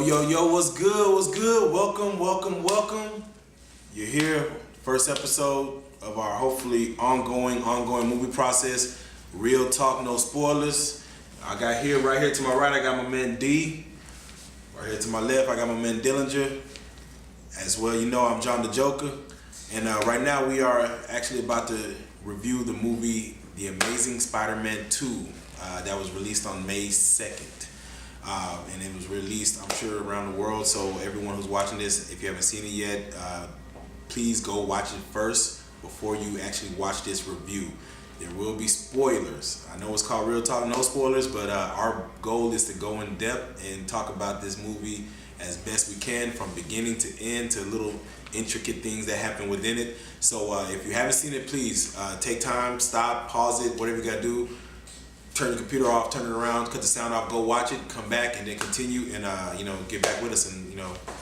Yo, what's good? What's good? Welcome. You're here, first episode of our hopefully ongoing movie process. Real talk, no spoilers. I got right here to my right, I got my man D. Right here to my left, I got my man Dillinger. As well, you know I'm John the Joker. And right now we are actually about to review the movie The Amazing Spider-Man 2 that was released on May 2nd. And it was released, I'm sure, around the world. So everyone who's watching this, if you haven't seen it yet, please go watch it first before you actually watch this review. There will be spoilers. I know it's called Real Talk, no spoilers, but our goal is to go in depth and talk about this movie as best we can, from beginning to end, to little intricate things that happen within it. So if you haven't seen it, please take time, stop, pause it, whatever you gotta do. Turn your computer off, turn it around, cut the sound off, go watch it, come back, and then continue, and get back with us, and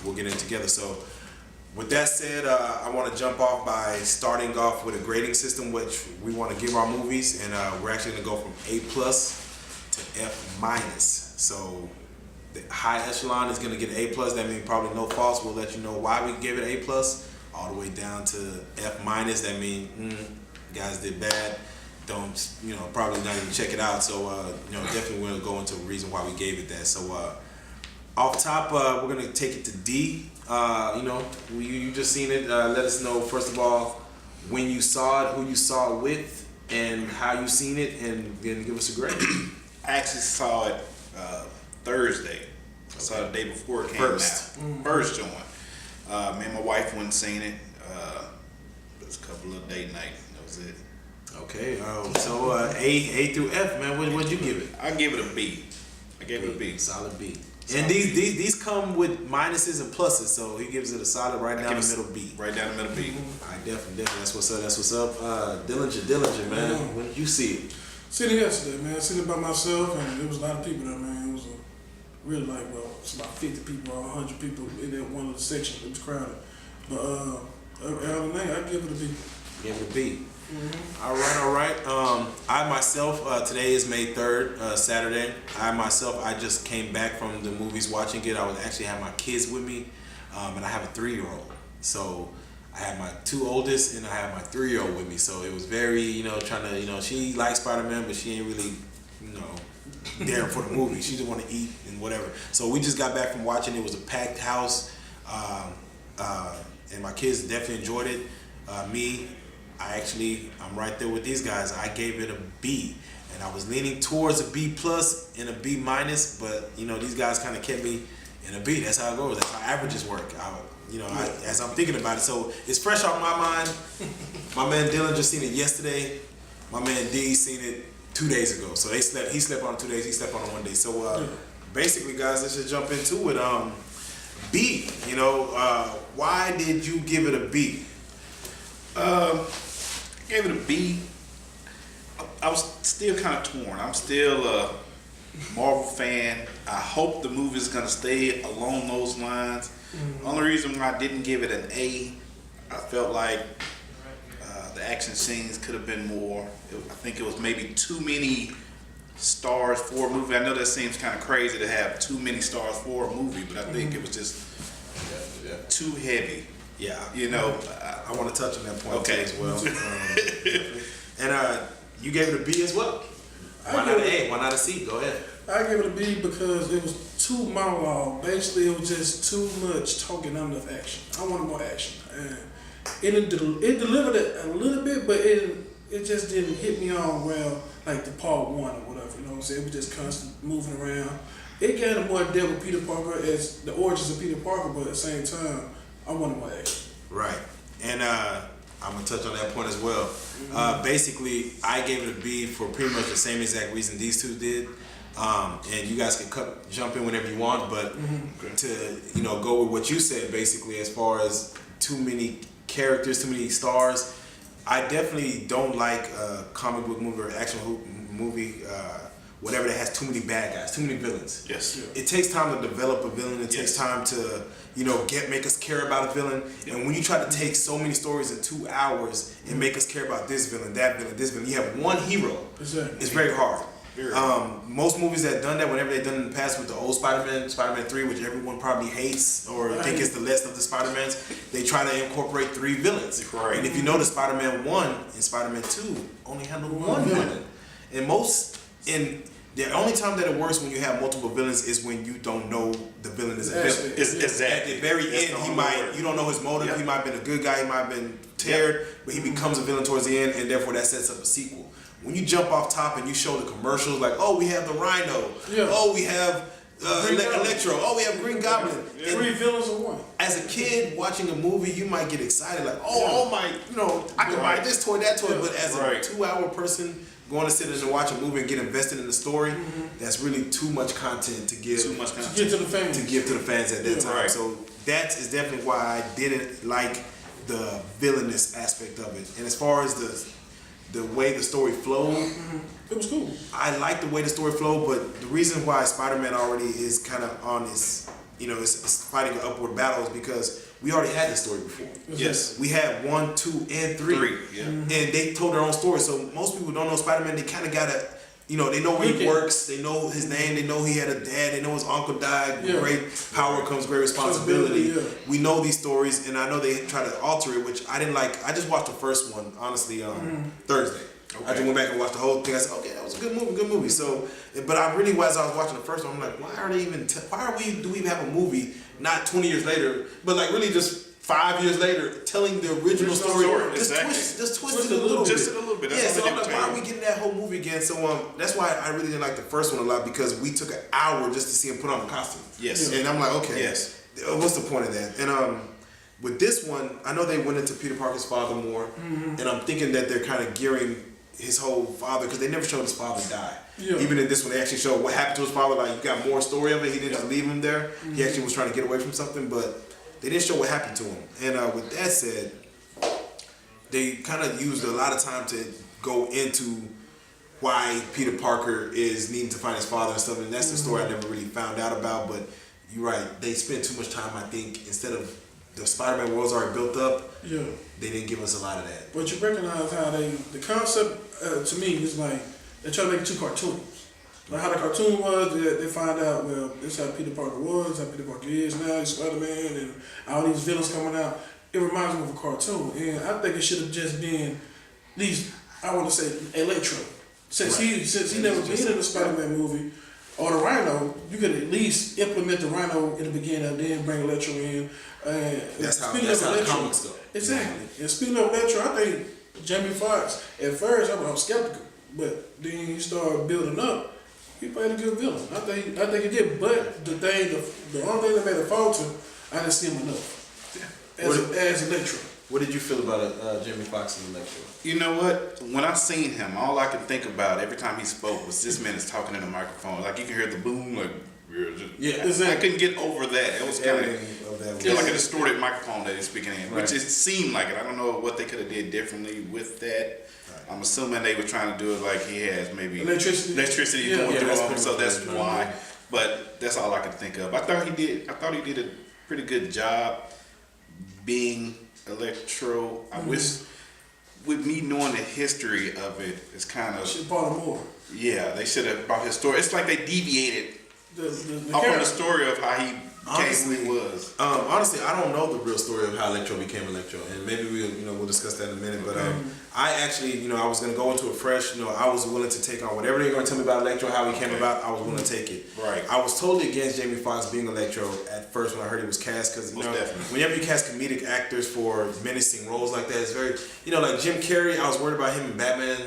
we'll get in together. So with that said, I want to jump off by starting off with a grading system, which we want to give our movies, and we're actually going to go from A+ to F-. So the high echelon is going to get an A+. That means probably no faults. We'll let you know why we gave it A+. All the way down to F-. That means guys did bad. Don't probably not even check it out. So definitely we're gonna go into a reason why we gave it that. So off top, we're gonna take it to D. You just seen it. Let us know first of all when you saw it, who you saw it with, and how you seen it, and then give us a grade. I actually saw it Thursday. I saw it the day before it came out. First joint. Me and my wife went and seen it. It was a couple of date night. That was it. Okay, so A through F, man. What'd you give it? I give it a B. I gave it a B. Solid B. And these come with minuses and pluses, so he gives it a solid right down the middle B. Right down the middle B. All right, definitely. That's what's up. Dillinger, man. When did you see it? Seen it yesterday, man. I seen it by myself, and there was a lot of people there, man. It was it's about 50 people or 100 people in that one of the sections. It was crowded. But other than that, I give it a B. Give it a B. All right. I myself, today is May 3rd, Saturday. I just came back from the movies watching it. I was actually had my kids with me, and I have a 3-year-old. So I had my 2 oldest, and I have my 3-year-old with me. So it was very, trying to, she likes Spider-Man, but she ain't really, there for the movie. She just want to eat and whatever. So we just got back from watching. It was a packed house, and my kids definitely enjoyed it. I'm right there with these guys. I gave it a B, and I was leaning towards a B+ and a B-, but these guys kind of kept me in a B. That's how it goes. That's how averages work. As I'm thinking about it, so it's fresh off my mind. My man Dylan just seen it yesterday. My man D seen it 2 days ago. So he slept on 2 days. He slept on 1 day. So basically, guys, let's just jump into it. B. Why did you give it a B? Gave it a B. I was still kind of torn. I'm still a Marvel fan. I hope the movie's gonna stay along those lines. Only reason why I didn't give it an A, I felt like the action scenes could have been more. I think it was maybe too many stars for a movie. I know that seems kind of crazy to have too many stars for a movie, but I think it was just too heavy. Yeah, I want to touch on that point too as well. And you gave it a B as well. Why not an A? Why not a C? Go ahead. I give it a B because it was too monologue. Basically, it was just too much talking, not enough action. I wanted more action, and it delivered it a little bit, but it just didn't hit me on well like the part 1 or whatever. You know what I'm saying? It was just constant moving around. It got a more depth with Peter Parker as the origins of Peter Parker, but at the same time, I wanted more action. Right, and I'm gonna touch on that point as well. Basically, I gave it a B for pretty much the same exact reason these two did. And you guys can jump in whenever you want, but to go with what you said, basically, as far as too many characters, too many stars. I definitely don't like a comic book movie or action movie, whatever that has too many bad guys, too many villains. Yes. Yeah. It takes time to develop a villain. It takes time to make us care about a villain. And when you try to take so many stories in 2 hours and make us care about this villain, that villain, this villain, you have one hero. Exactly. It's very hard. Very. Most movies that done that, whenever they done in the past with the old Spider-Man, Spider-Man 3, which everyone probably hates or think is the less of the Spider-Mans, they try to incorporate 3 villains. Right. And if you notice, Spider-Man 1 and Spider-Man 2 only handled one villain. And the only time that it works when you have multiple villains is when you don't know the villain is a villain. Exactly. At the very end, you don't know his motive. Yep. He might have been a good guy, he might have been teared, but he becomes a villain towards the end, and therefore that sets up a sequel. When you jump off top and you show the commercials, like, oh, we have the Rhino, oh, we have Electro, oh, we have Green Goblin. Yeah. 3 villains in one. As a kid watching a movie, you might get excited, like, oh my, I can buy this toy, that toy. But as a 2-hour person going to sit and watch a movie and get invested in the story, that's really too much content to give. Too much content to give to the fans. To give to the fans at that time. Right. So that is definitely why I didn't like the villainous aspect of it. And as far as the way the story flowed, it was cool. I like the way the story flowed, but the reason why Spider-Man already is kind of on his, is fighting an upward battle is because we already had this story before. Yes. We had 1, 2, and 3. Yeah. And they told their own story. So most people don't know Spider-Man. They kind of gotta, they know where he works. They know his name. They know he had a dad. They know his uncle died. With great power comes great responsibility. We know these stories, and I know they try to alter it, which I didn't like. I just watched the first one, honestly, Thursday. Okay. I just went back and watched the whole thing. I said, okay, that was a good movie. So, but I really, as I was watching the first one, I'm like, do we even have a movie, not 20 years later, but like really just 5 years later, telling the original story. Just twist it a little bit. Just a little bit. That's so I'm like, why are we getting that whole movie again? So that's why I really didn't like the first one a lot, because we took an hour just to see him put on the costume. Yes. And I'm like, okay, yes. What's the point of that? And with this one, I know they went into Peter Parker's father more, and I'm thinking that they're kind of gearing his whole father, because they never showed his father die. Yeah. Even in this one, they actually showed what happened to his father. Like, you got more story of it. He didn't just leave him there. He actually was trying to get away from something, but they didn't show what happened to him. And with that said, they kind of used a lot of time to go into why Peter Parker is needing to find his father and stuff. And that's the story I never really found out about. But you're right. They spent too much time, I think, instead of the Spider-Man world's already built up. Yeah. They didn't give us a lot of that. But you recognize how the concept, to me, is like, they try to make 2 cartoons. Like how the cartoon was, they find out, well, this is how Peter Parker was, how Peter Parker is now, he's Spider-Man, and all these villains coming out. It reminds me of a cartoon. And I think it should have just been these, I want to say, Electro. Since he never been in a Spider-Man movie, or the Rhino, you could at least implement the Rhino in the beginning and then bring Electro in. That's how the comics go. Exactly. And speaking of Electro, I think Jamie Foxx, at first I was skeptical, but then he started building up. He played a good villain. I think he did. But the only thing that made it falter, I didn't see him enough as Electro. What did you feel about Jamie Foxx and Electro? You know what? When I seen him, all I could think about every time he spoke was this man is talking in a microphone. Like you can hear the boom, like I couldn't get over that. It was kind of like a distorted microphone that he's speaking in, which it seemed like it. I don't know what they could have did differently with that. I'm assuming they were trying to do it like he has maybe electricity going through him, so that's why. But that's all I could think of. I thought he did a pretty good job being Electro. I wish, with me knowing the history of it, it's kind of should brought him more. Yeah, they should have brought his story. It's like they deviated off on the story of how he became who he was. Honestly, I don't know the real story of how Electro became Electro, and maybe we'll discuss that in a minute. But I actually, I was gonna go into it fresh. I was willing to take on whatever they're gonna tell me about Electro, how he came about. I was willing to take it. Right. I was totally against Jamie Foxx being Electro at first when I heard he was cast, because whenever you cast comedic actors for menacing roles like that, it's very like Jim Carrey. I was worried about him in Batman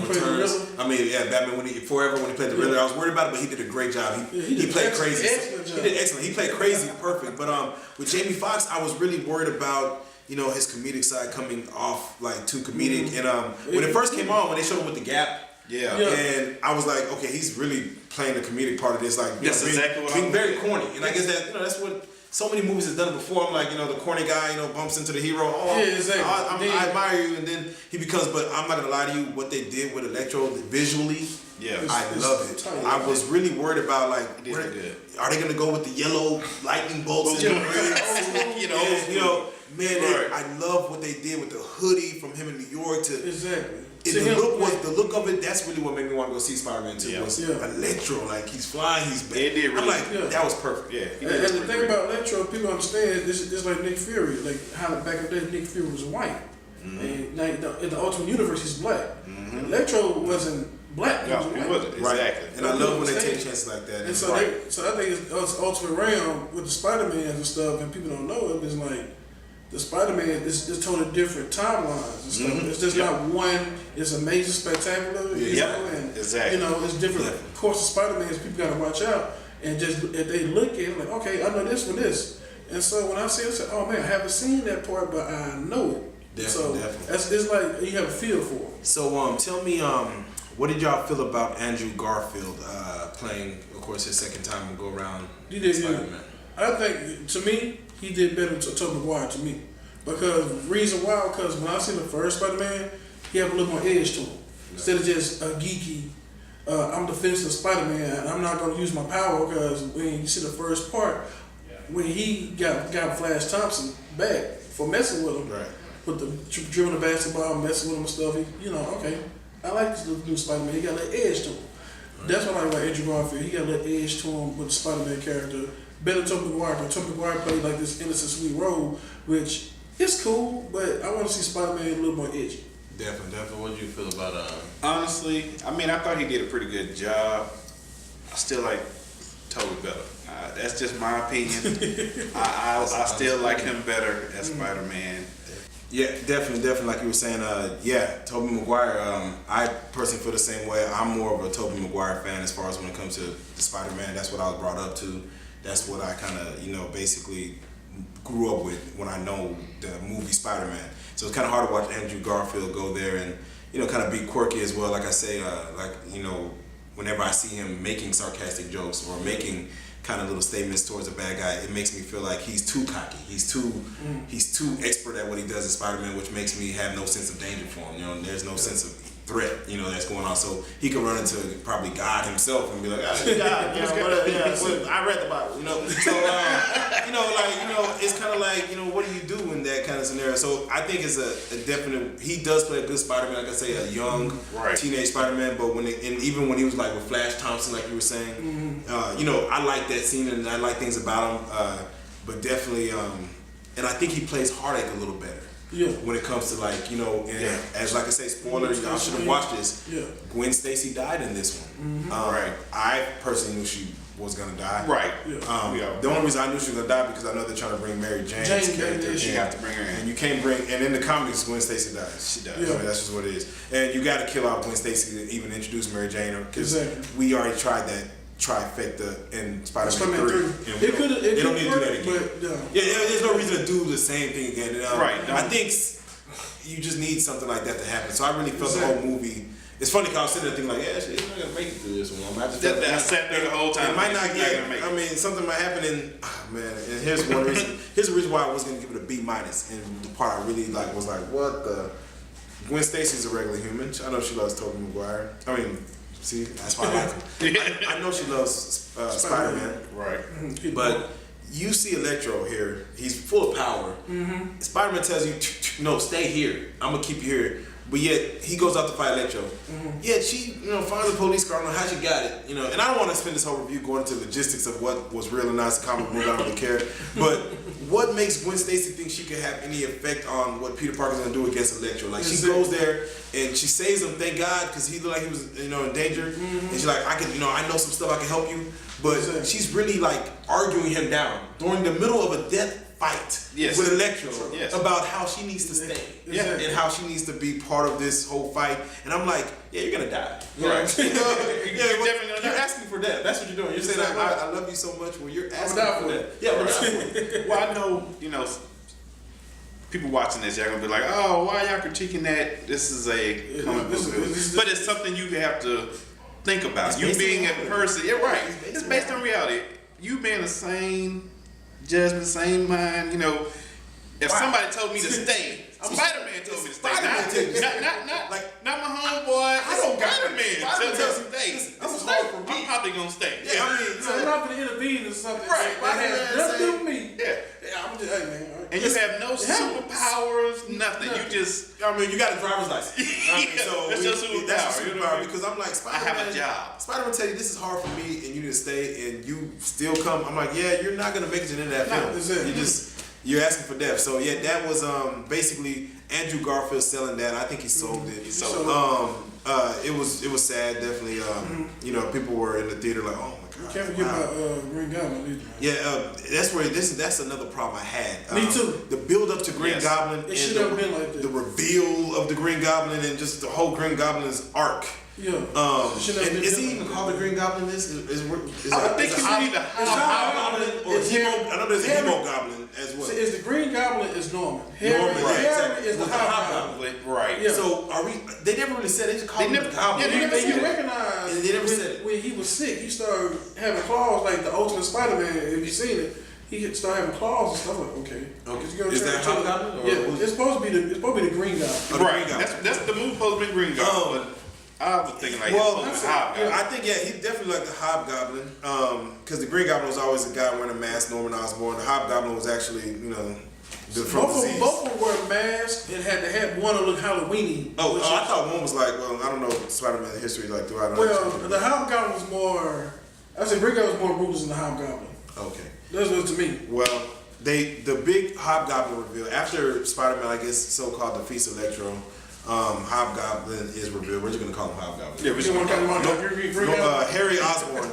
Returns. Batman when he played the Riddler. I was worried about it, but he did a great job. He played crazy. He did excellent. He played crazy perfect. But with Jamie Foxx, I was really worried about his comedic side coming off like too comedic. And when it first came on, when they showed him with the Gap, and I was like, okay, he's really playing the comedic part of this, like being very corny. And I guess that that's what so many movies have done it before. I'm like, the corny guy, bumps into the hero. I admire you, and then he becomes. But I'm not gonna lie to you, what they did with Electro visually. I love it. I was really worried about are they gonna go with the yellow lightning bolts? man, Right. I love what they did with the hoodie from him in New York to. Exactly. The look of it. That's really what made me want to go see Spider-Man 2. Yeah. Was Yeah. Electro, like he's flying, he's back. It did I'm really- like, Yeah. that was perfect. Yeah. And the thing about Electro, people understand, it's like Nick Fury. Like how back in the day, Nick Fury was white. And now in the Ultimate Universe, he's black. Electro wasn't black, he No, was it white. wasn't. Right. Exactly. And I love when they take chances like that. And so, so I think it's Ultimate Realm with the Spider-Man and stuff, and people don't know it. It's like the Spider-Man is totally different timelines and stuff. It's just not one. It's amazing, spectacular. You Yeah. know, and Exactly. you know, it's different. Yeah. Of course, the Spider-Mans people gotta watch out, and just if they look at it, like, okay, I know this one, this. And so when I see it, I say, oh man, I haven't seen that part, but I know it. So Definitely. it's like you have a feel for it. So tell me, what did y'all feel about Andrew Garfield playing, of course, his second time to go around He did good. Spider-Man? I think, to me, he did better to Tobey Maguire to me. Because reason why, because when I see the first Spider-Man, he have a little more edge to him. Instead of just a geeky, I'm defensive Spider-Man, and I'm not going to use my power, because when you see the first part, when he got Flash Thompson back for messing with him, Right. with the dribbling the basketball, messing with him and stuff, he, okay, I like this little new Spider-Man, he got a little edge to him. That's what I like about Andrew Garfield. He got a little edge to him with the Spider-Man character. Better than Tobey Maguire, but Tobey Maguire played like this innocent, sweet role, which is cool, but I want to see Spider-Man a little more edgy. Definitely. What did you feel about Honestly, I mean, I thought he did a pretty good job. I still like Toby better. That's just my opinion. I still like him better as Spider-Man. Yeah, definitely. Like you were saying, Tobey Maguire. I personally feel the same way. I'm more of a Tobey Maguire fan as far as when it comes to the Spider-Man. That's what I was brought up to. That's what I kind of, basically grew up with when I know the movie Spider-Man. So it's kind of hard to watch Andrew Garfield go there and, kind of be quirky as well. Like I say, whenever I see him making sarcastic jokes or making kind of little statements towards a bad guy, it makes me feel like he's too cocky. He's too expert at what he does in Spider-Man, which makes me have no sense of danger for him. There's no sense of threat, that's going on. So he could run into probably God himself and be like, God, I read the Bible, So, it's kind of like, what do you do in that kind of scenario? So I think it's a definite, he does play a good Spider-Man, like I say, a young teenage Spider-Man, but even when he was like with Flash Thompson, like you were saying, I like that scene and I like things about him, but definitely, and I think he plays Heartache a little better. Yeah. When it comes to as like I say, spoilers, y'all should have watched this. Yeah. Gwen Stacy died in this one. Right. I personally knew she was gonna die. Right. The only reason I knew she was gonna die because I know they're trying to bring Mary Jane's character. You have to bring her in. And you can't bring. And in the comics, Gwen Stacy dies. She does. I mean, that's just what it is. And you got to kill off Gwen Stacy to even introduce Mary Jane, because Exactly. we already tried that trifecta in Spider-Man 3. And It could they don't need to do that again. but There's no reason to do the same thing again. Right. I think you just need something like that to happen. So I really felt the whole movie. It's funny because I was sitting there thinking like, she's not gonna make it through this one. I sat there the whole time. It might not She's get. gonna make it. I mean, something might happen, and and here's one reason. Here's the reason why I was gonna give it a B-, and the part I really like was like, what the. Gwen Stacy's a regular human. I know she loves Tobey Maguire. I mean, see, that's why I like him. I know she loves Spider-Man. Right. But you see Electro here. He's full of power. Spider-Man tells you, no, stay here. I'm going to keep you here. But yet, he goes out to fight Electro. Yet she, finds the police car. I don't know how she got it. And I don't want to spend this whole review going into logistics of what was real and not the comic book. I don't really care. But what makes Gwen Stacy think she could have any effect on what Peter Parker's going to do against Electro? Like, she goes there and she saves him, thank God, because he looked like he was, in danger. And she's like, I know some stuff I can help you. But she's really like arguing him down during the middle of a death fight with Electro about how she needs to stay and how she needs to be part of this whole fight. And I'm like, you're gonna die. Right. You're definitely gonna die. You're asking for death. That's what you're doing. You're saying, I love you so much. Well, you're asking for that. Yeah, Well, I know, people watching this, y'all gonna be like, oh, why y'all critiquing that? This is a comic book movie. But it's something you have to think about. You being a person, it's based on reality. You being the same judgment, same mind. If somebody told me to stay, Spider-Man told me to stay. Not my homeboy. I don't got a man. Spider-Man Just tells- stay. this was is hard for me. I'm probably gonna stay. Yeah, I mean, So I'm not gonna intervene in something Right. that has Spider-Man nothing to do say- with me. Yeah. I'm just, hey man. And you have no It happens. superpowers, nothing. You just I mean, you got a driver's license. I mean, Yeah, so that's your superpower, That's your you know what I superpower mean? because I'm like I Spider-Man. have a job. Spider-Man tell you this is hard for me, and you need to stay, and you still come. I'm like, yeah, you're not gonna make it to the end of that No, film. that's it. You're asking for death. So yeah, that was basically Andrew Garfield selling that. I think he sold it. He sold It was sad, definitely. You know, people were in the theater like, oh my god. Can't forget wow. about Green Goblin either. Man. Yeah, that's another problem I had. Me too. The build up to Green Yes. Goblin It and should have been like that. the reveal of the Green Goblin and just the whole Green Goblin's arc. Yeah. And It should have been is he different. even called the Green Goblin? I think it's he's a either It's Hobgoblin or It's Hemo. Harry- I know there's a Harry- Hemo Goblin as well. So is the Green Goblin is Norman. Harry, Norman, right, Harry exactly. is the Was the Hobgoblin. right. Yeah. So are we? They never really said. They just called They him never- the Goblin. yeah, they never And said you it. recognize They never when, said it. when he was sick, he started having claws like the Ultimate Spider-Man. If you've seen it, he could start having claws and stuff. Like, okay, Okay. It's gonna Is turn that into the- Hobgoblin, or Yeah, was- it's supposed to be the Green Goblin. Oh, the Right. Green Goblin. That's the move supposed to be Green Goblin. But I was thinking like Well, it's supposed to be Hobgoblin. I think he definitely like the Hobgoblin, because the Green Goblin was always a guy wearing a mask, Norman Osborn. The Hobgoblin was actually, from disease. Both of them were masked and had one to look Halloweeny. Oh, which I is- thought one was like, well, I don't know Spider-Man history like throughout. Well, the Hobgoblin was more. I said Green Goblin was more ruthless than the Hobgoblin. Okay. That's what to me. Well, the big Hobgoblin reveal after Spider-Man, I guess, so-called defeats Electro. Hobgoblin is revealed. We're just gonna call him Hobgoblin. Yeah, You don't want to talk about Green Goblin? Harry Osborn.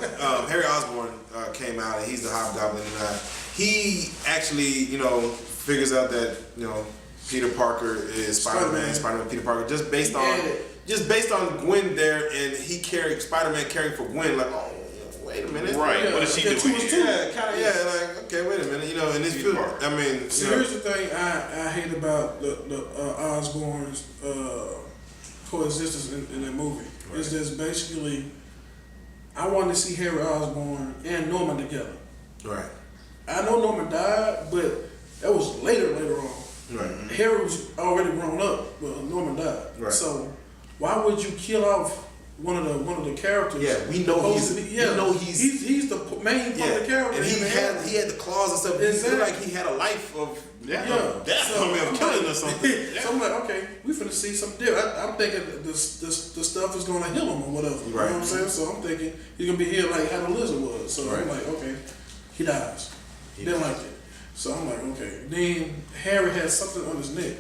Harry Osborn came out, and he's the Hobgoblin, and he actually, figures out that Peter Parker is Spider-Man. Spider-Man, Peter Parker, just based on Gwen there, and Spider-Man caring for Gwen, like, oh, wait a minute, Right. Yeah, What is she yeah, doing? two was two. here? yeah, kind of, yeah, like, okay, wait a minute, and it's Peter good. Parker. I mean, See, here's the thing I hate about the Osborn's coexistence in that movie. Right. Is just basically, I wanted to see Harry Osborn and Norman together. right, I know Norman died, but that was later on. right. Harry was already grown up, but Norman died. Right. So why would you kill off one of the characters? Yeah, we know Supposed he's- to be- yeah, we know he's- he's the main part of the character. and he had the claws and stuff. He Exactly. felt like he had a life of Yeah. death, of killing or something. So I'm like, okay, we finna see something different. I'm thinking the stuff is gonna heal him or whatever. You know Right. what I'm saying? So I'm thinking he's gonna be healed like how the lizard was. So I'm Right. like, okay, he dies. He Didn't dies. like it. So I'm like, okay. Then Harry has something on his neck.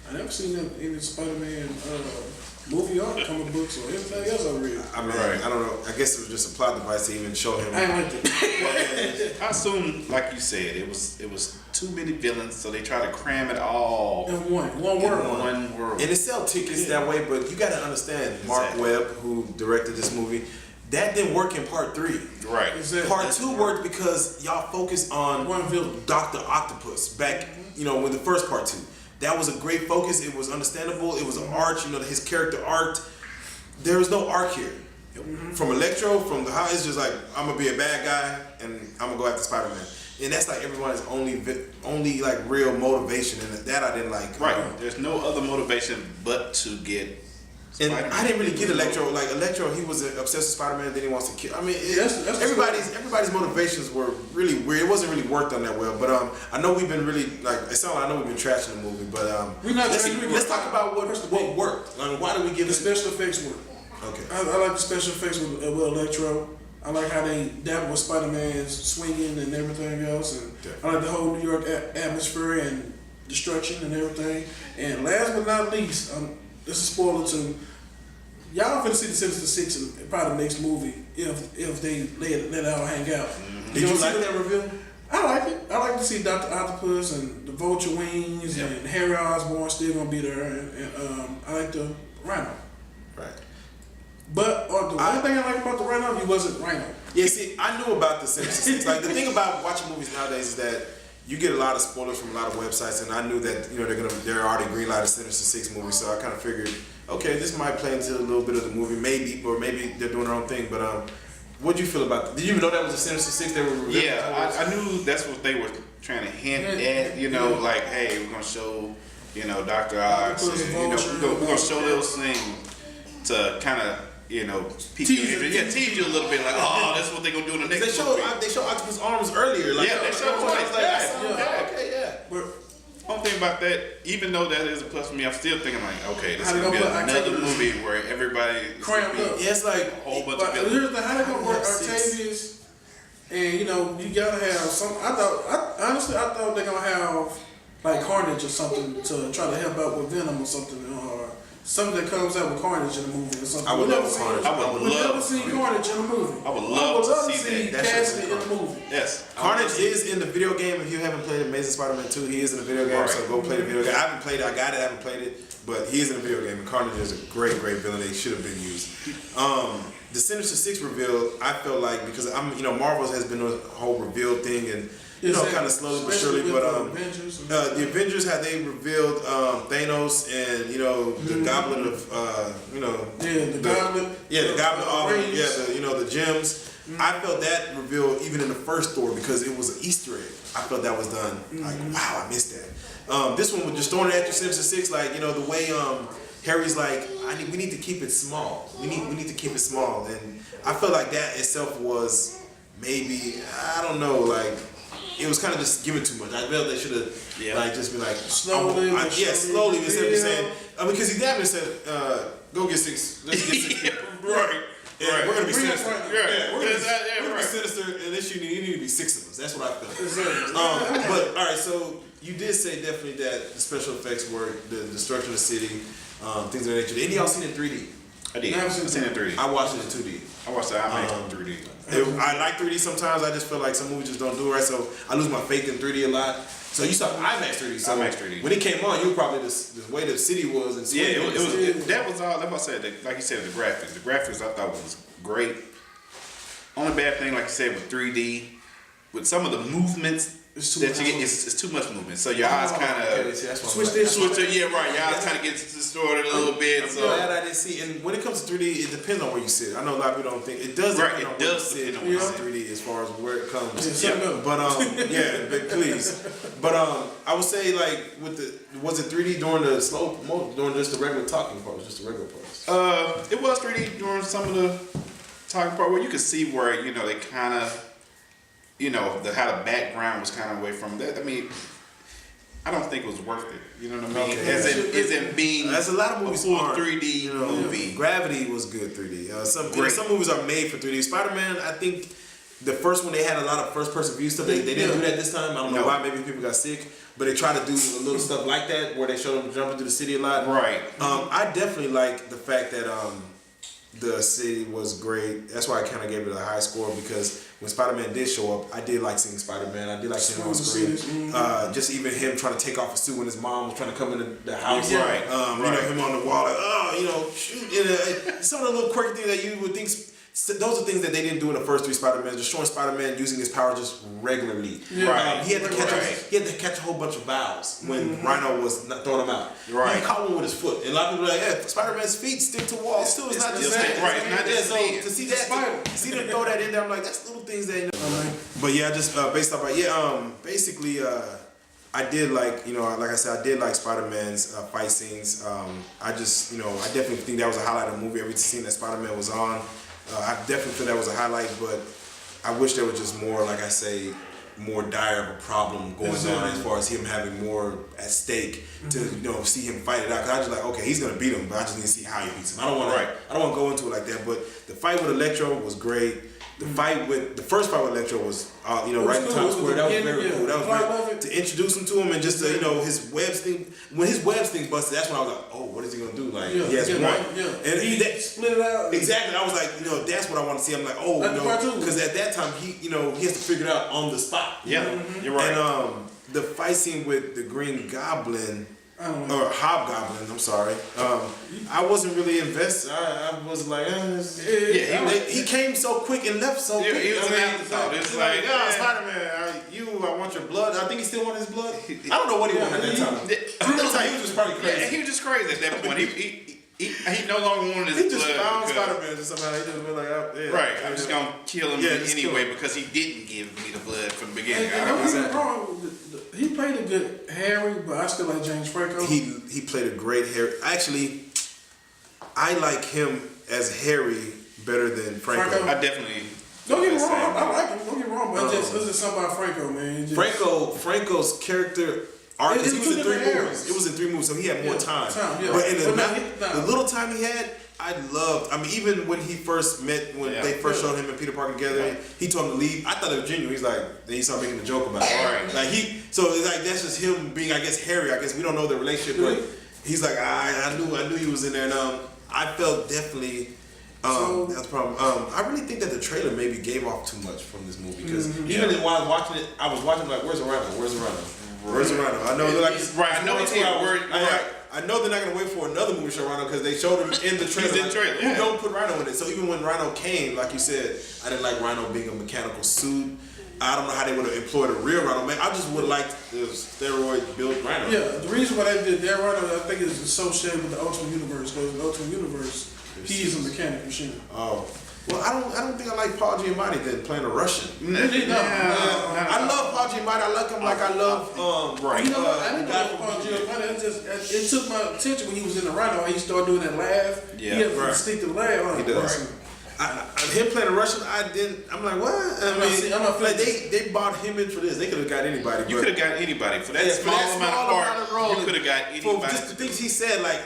I never seen that in the Spider-Man movie or comic books or anything else I read. I mean, Right. I don't know. I guess it was just a plot device to even show him. I ain't like it. I assume, like you said, it was too many villains, so they try to cram it all In one in word. one world. And it sell tickets that way, but you got to understand, Mark Exactly. Webb, who directed this movie, that didn't work in part 3. Right. Exactly. Part 2 worked because y'all focused on One villain. Dr. Octopus back, with the first part 2. That was a great focus. It was understandable. It was an arc. His character arc. There was no arc here. From Electro, from the it's just like I'm gonna be a bad guy and I'm gonna go after Spider-Man. And that's like everyone's only like real motivation, and that I didn't like. Right. There's no other motivation but to get And Spider-Man. I didn't really get Electro. Like Electro, he was obsessed with Spider-Man. Then he wants to kill. I mean, That's everybody's motivations were really weird. It wasn't really worked on that well. But I know we've been really like. It sounds like I know we've been trashing the movie. But We're not let's, trashing, let's talk about what worked. Like, why did we give The it? special effects work. Okay. I like the special effects with Electro. I like how they dabble with Spider-Man's swinging and everything else, and I like the whole New York atmosphere and destruction and everything. And last but not least, this is a spoiler too. Y'all finna see the Sinister Six in probably the next movie if they let it all hang out. Did you like that reveal? I like it. I like to see Dr. Octopus and the Vulture Wings and Harry Osborn still gonna be there, and I like the Rhino. Right. But the one thing I like about the Rhino, he wasn't Rhino. Yeah, see, I knew about the Sinister Six. Like the thing about watching movies nowadays is that you get a lot of spoilers from a lot of websites, and I knew that they're already greenlighted Sinister Six movies, so I kind of figured, okay, this might play into a little bit of the movie, maybe they're doing their own thing. But what do you feel about that? Did you even know that was a Sinister Six? They were Yeah, I knew that's what they were trying to hint at. Like, hey, we're gonna show, Dr. Ox, and, we're gonna show those things to kind of tease you a little bit, like, oh, that's what they're gonna do in the next. They showed Octopus Arms earlier. Like, Yeah, they showed twice. Okay, yeah. But One thing about that, even though that is a plus for me, I'm still thinking like, okay, this How is they gonna be gonna put another Octavius movie where everybody is cramped gonna be up. Yeah, it's like a whole bunch but of villains. here's the how they gonna work Six. Octavius, and you gotta have some. Honestly, I thought they're gonna have like Carnage or something to try to help out with Venom or something, or something that comes out with Carnage in the movie or something. I would We love never seen- Carnage. I would We love never seen Carnage in the movie. I would love to see see that. That should've Cassidy been in the movie. Yes. Carnage is in the video game. If you haven't played Amazing Spider-Man 2, he is in the video game. Right. So go play the video game. I haven't played it. I got it. I haven't played it. But he is in the video game. And Carnage is a great villain. They should have been used. The Sinister Six reveal, I felt like, because Marvel has been a whole reveal thing, and kind of slowly but surely. Especially But with the Avengers. the Avengers, how they revealed Thanos and the Goblet of the Goblet. the Goblet of Rings. the gems. I felt that reveal even in the first Thor because it was an Easter egg. I felt that was done. Like, wow, I missed that. This one was just throwing it at you, Sinister Six, like the way Harry's like, we need to keep it small. We need to keep it small, and I felt like that itself was maybe, I don't know, like it was kind of just giving too much. I felt they should have like just been like Slowly, slowly instead of yeah. saying because he definitely said, go get six. Let's get six. Right. Yeah, Right. we're gonna be Bring us sinister. right now. Yeah, we're gonna be right. sinister, and this you need to be six of us. That's what I felt. Exactly. But all right, so you did say definitely that the special effects were the destruction of the city, things of that nature. Any of y'all seen it in 3D? I did. Never I've seen seen it in 3D. I watched it in 2D. I watched the IMAX in 3D. I like 3D sometimes. I just feel like some movies just don't do it right, so I lose my faith in 3D a lot. So you saw IMAX 3D. So IMAX 3D. when it came on, you were probably the way the city was and Yeah, swinging. that was all. Like I said, like you said, the graphics. The graphics I thought was great. Only bad thing, like you said, with 3D, with some of the movements It's too that much you get, movement. it's too much movement. So your eyes kind Okay, of see, that's what Switch I'm this. switch. Yeah, right. Your eyes kind of get distorted a little bit. I'm So glad I didn't see. And when it comes to 3D, it depends on where you sit. I know a lot of people don't think it does. Right, depend it on does where you depend on sit where you in 3D as far as where it comes. Yeah, something else. But yeah, but please. But I would say like was it 3D during the during just the regular talking parts, just the regular parts? it was 3D during some of the talking part where you could see where they kind of how the background was kind of away from that. I mean, I don't think it was worth it. You know what I mean? Okay. As in being That's a lot of movies full aren't, 3D movie. Gravity was good 3D. Some Great. some movies are made for 3D. Spider-Man, I think the first one they had a lot of first person view stuff. They didn't do that this time. I don't know No. why. Maybe people got sick, but they tried to do a little stuff like that where they showed them jumping through the city a lot. Right. I definitely like the fact that the city was great. That's why I kind of gave it a high score because when Spider-Man did show up, I did like seeing Spider-Man. I did like seeing him on screen. Just even him trying to take off his suit when his mom was trying to come into the house. Yeah, right. Him on the wall, like, shoot. Some of the little quirky things that you would think. Those are things that they didn't do in the first three Spider-Man. Just showing Spider-Man using his power just regularly. Yeah. Right. He had to catch Right. he had to catch a whole bunch of fouls when Rhino was not throwing them out. Right. He caught one with his foot, and a lot of people are like, "Yeah, Spider-Man's feet stick to walls too. It's not It's just still- that." right, it's not just so sand. to see It's a spider. that, to see them throw that in there, I'm like, that's little things that. But yeah, just based off, basically, I did like, like I said, I did like Spider-Man's fight scenes. I just, I definitely think that was a highlight of the movie. Every scene that Spider-Man was on, I definitely feel that was a highlight. But I wish there was just more, like I say, more dire of a problem going on as far as him having more at stake to see him fight it out. Cause I just like, okay, he's gonna beat him, but I just need to see how he beats him. I don't want to go into it like that. But the fight with Electro was great. The first fight with Electro was, right in cool. Times Square. That was very cool. That was I love great it. to introduce him to him and just to, his webs thing. When his webs thing busted, that's when I was like, oh, what is he gonna do? Like, he has one. And he split it out. Exactly. I was like, that's what I want to see. I'm like, oh, That's part two. because at that time he has to figure it out on the spot. Yeah, you're right. And the fight scene with the Green Goblin or Hobgoblin, I'm sorry. I wasn't really invested. I was like, he came so quick and left so quick. He was an afterthought. It's like, Spider-Man, I want your blood. I think he still wanted his blood. I don't know what he wanted at that time. At that time, he was just probably crazy. Yeah, he was just crazy at that point. He no longer wanted his He just blood. found because- Spider-Man just somehow. He just been like, Right, I'm just gonna kill him Yeah, just kill anyway him. because he didn't give me the blood from the beginning. And don't get me wrong, he played a good Harry, but I still like James Franco. He played a great Harry. Actually, I like him as Harry better than Franco. Franco? I definitely. Don't get me feel the wrong, same I way. like him. Don't get me wrong, but it's just something about Franco, man. It just, Franco's character arc, It's 'cause he was two in 3 different movies. eras. It was in 3 movies, so he had more Yeah, time. yeah. But in But no, the little time he had, I loved. I mean, even when he first met, when Yeah. they first showed him and Peter Parker together, he told him to leave. I thought it was genuine. He's like, then he started making a joke about it. Right. Like so it's like that's just him being, I guess, Harry. I guess we don't know the relationship, but he's like, I knew he was in there, and I felt definitely. That's the problem. I really think that the trailer maybe gave off too much from this movie because even while I was watching like, where's the Rhino? Where's the Rhino? Where's the Rhino? I know they're like, Right, I know it's they one or 2 were- hours. right. I know they're not gonna wait for another movie to show Rhino because they showed him in the trailer. He's in like, the trailer, who yeah. don't put Rhino in it? So even when Rhino came, like you said, I didn't like Rhino being a mechanical suit. I don't know how they would have employed a real Rhino. Man, I just would like the steroid built Rhino. yeah, the reason why they did that Rhino, I think, is associated with the Ultimate Universe, because the Ultimate Universe, he is a mechanic machine. Oh. Well, I don't think I like Paul Giamatti then playing a Russian. No. I love Paul Giamatti. I like him like I love Right. You know what? I didn't the guy know from Paul Giamatti. It took my attention when he was in the Rhino. He started doing that laugh. Yeah, he has a right. distinctive laugh. He does. Him playing a Russian, I'm like, what? I mean, I'm not like they bought him in for this. They could have got anybody. You but- could have got anybody for that Yeah, for small that amount small of amount of part. role. You could have got For anybody. just the things he said, like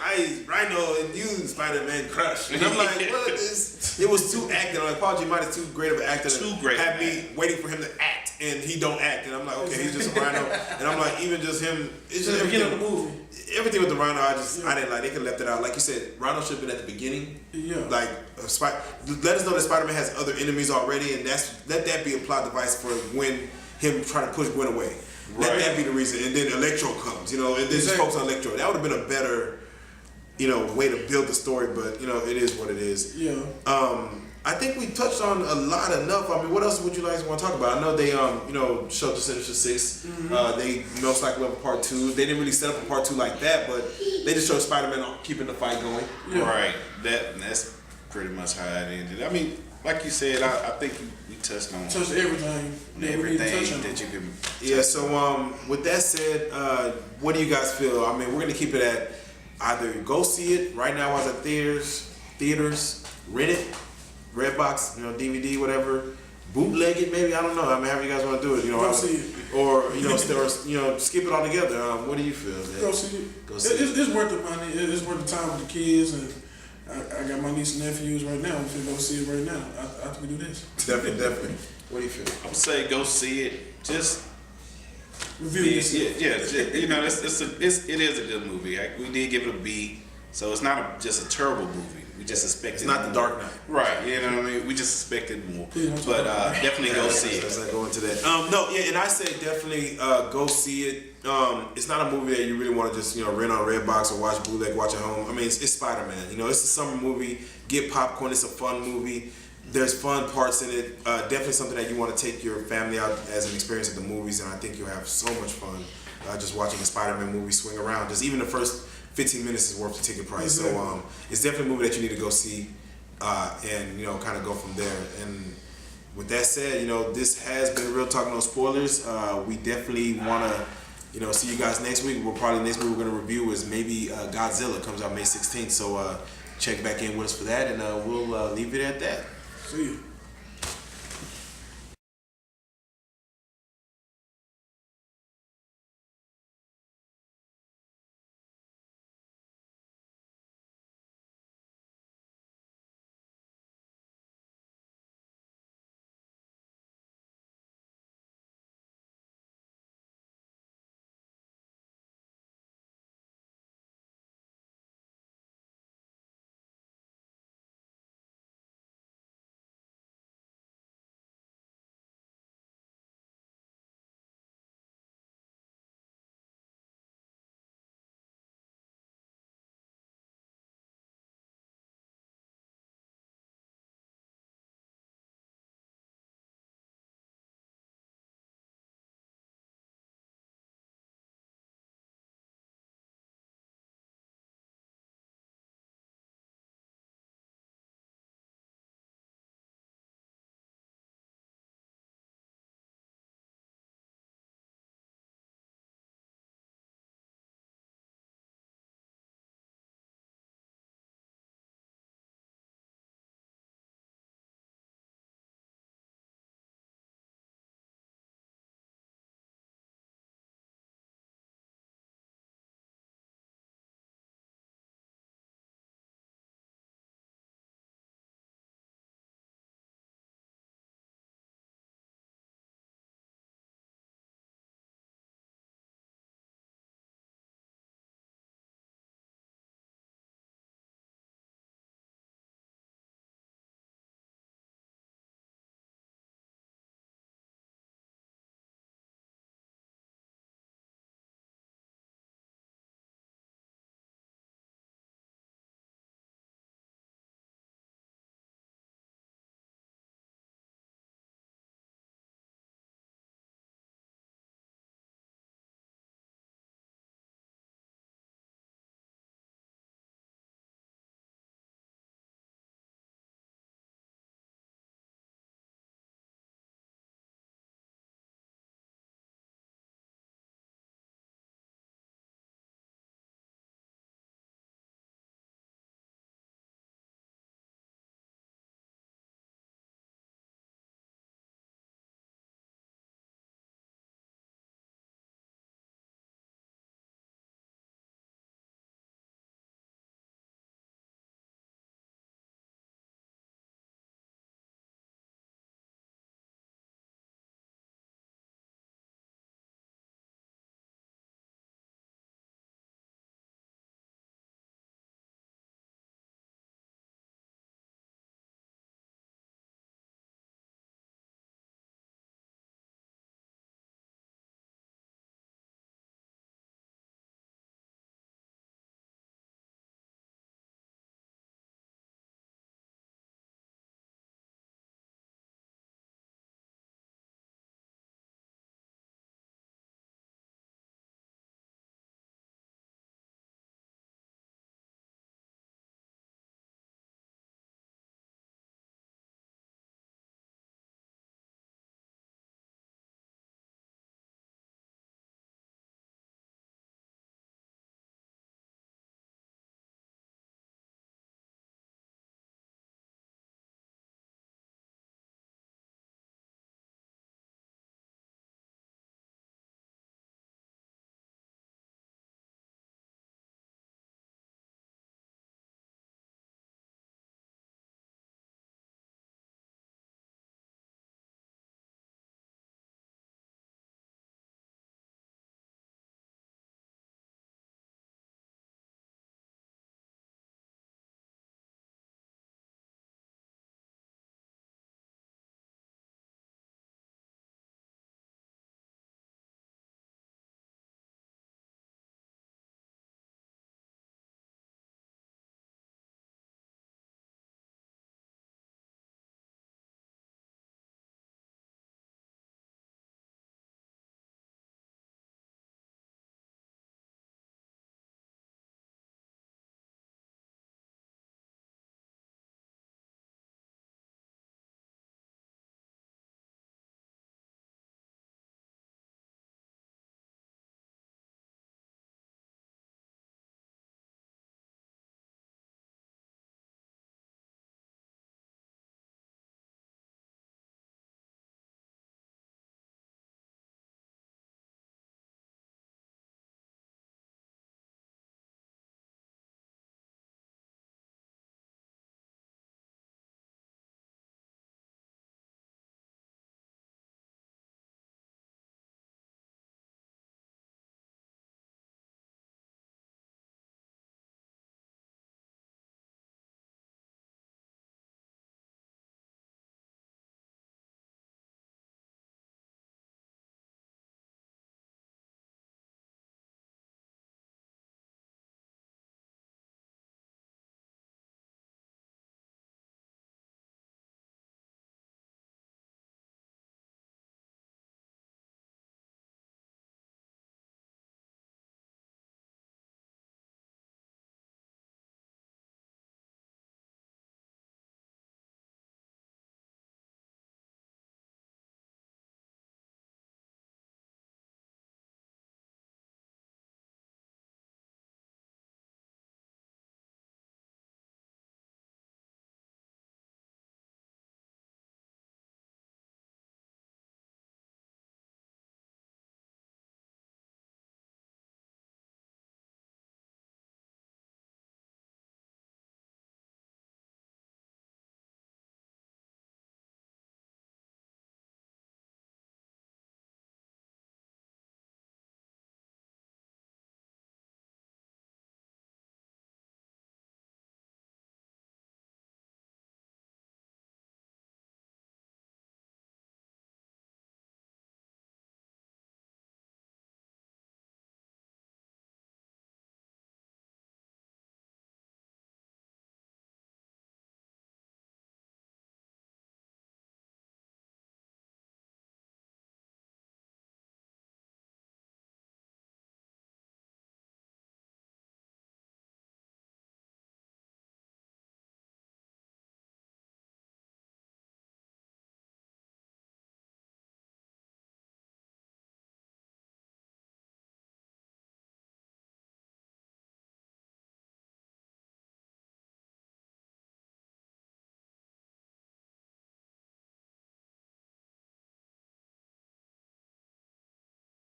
Rhino and you, Spider-Man crush. And I'm like, what is? It was too acting. Like Paul Giamatti's too great of an actor. Too great Had of me an waiting for him to act, and he don't act. And I'm like, okay, he's just a Rhino. And I'm like, even just him, it's just the beginning of the everything. movie. Everything with the Rhino, I didn't like. They could have left it out. Like you said, Rhino should have been at the beginning. Yeah. Like, let us know that Spider-Man has other enemies already, and let that be a plot device for when him trying to push Gwen away. Let Right. that be the reason, and then Electro comes, and then just Exactly. focus on Electro. That would have been a better, way to build the story. But it is what it is. Yeah. I think we touched on a lot enough. I mean, what else would you guys want to talk about? I know they, showed the Sinister Six. They most likely have a part 2. They didn't really set up a part 2 like that, but they just showed Spider-Man keeping the fight going. Yeah. Right. That's pretty much how it ended. I mean, like you said, I think we touched on Touch everything. everything that you can. Yeah. So, with that said, what do you guys feel? I mean, we're gonna keep it at either go see it right now while it's at theaters, rent it, Redbox, DVD, whatever, bootleg it, maybe. I don't know. I mean, however you guys want to do it, Go see it. or skip it all together. What do you feel? Go see it. Go see It's worth the money. It's worth the time with the kids, and I got my niece and nephews right now. I'm finna go see it right now. After we do this. Definitely. What do you feel? I would say go see it. Just Review this. it is a good movie. We did give it a B, so it's not just a terrible movie. We just expected. It's not The Dark Knight. Right, you know what I mean? We just expected more. Yeah, But definitely go see Let's it. not go into that. And I say definitely go see it. It's not a movie that you really want to just rent on Redbox or watch bootleg, watch at home. I mean, it's Spider-Man. It's a summer movie. Get popcorn. It's a fun movie. There's fun parts in it. Definitely something that you want to take your family out as an experience at the movies, and I think you'll have so much fun just watching a Spider-Man movie swing around. Just even the first 15 minutes is worth the ticket price. Exactly. So it's definitely a movie that you need to go see, and kind of go from there. And with that said, this has been Real Talk No Spoilers. We definitely want to, see you guys next week. Next movie we're gonna review is maybe Godzilla. Comes out May 16th. So check back in with us for that, and we'll leave it at that. See you.